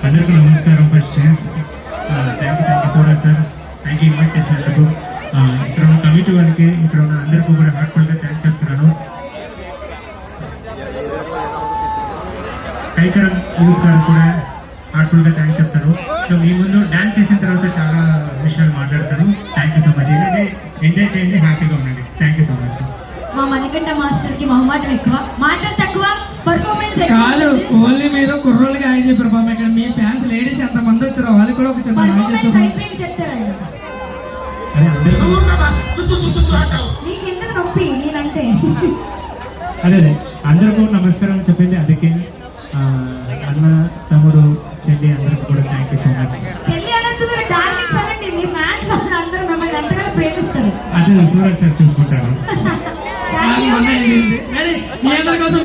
అందరికీ నమస్కారం. First thank you Suraj sir, thank you invite చేసినందుకు. ఇక్కడ ఉన్న కమిటీ వాళ్ళకి, ఇక్కడ ఉన్న అందరికీ కూడా హార్ట్ఫుల్గా థ్యాంక్స్ చెప్తున్నాను. కైకరం యూత్ గారు కూడా హార్ట్ఫుల్గా థ్యాంక్స్ చెప్తాను. సో మీ ముందు డ్యాన్స్ చేసిన తర్వాత చాలా విషయాలు మాట్లాడతాను. Thank you so much. ఏంటంటే ఎంజాయ్ చేయండి, హ్యాపీగా ఉండండి. Thank you so much. మా మణికంఠ మాస్టర్ కి మొహమాటం ఎక్కువ, మాటలు తక్కువ, పర్ఫార్మెన్స్ కాదు. ఓన్లీ మీరు కుర్రోళ్ళకి హాయ్ చెప్పారు. ఇక్కడ మీ ఫ్యాన్స్ లేడీస్ ఎంత మంది వచ్చారో వాళ్ళు కూడా ఒక చిన్న చెప్తారు. అదే అందరూ నీకెందుకు నొప్పి నేనంటే. అదే అందరికీ నమస్కారం చెప్పింది. అందుకే అన్న, తమ్ముడు, చెల్లి అందరికీ కూడా థ్యాంక్ యూ సో మచ్. చెల్లి అన్నందుకు మీరు డార్లింగ్స్ అనండి. మీ ఫ్యాన్స్ అందరూ మిమ్మల్ని ఎంతగానో ప్రేమిస్తారు. అదే సూరజ్ సార్ చూసుకుంటారు.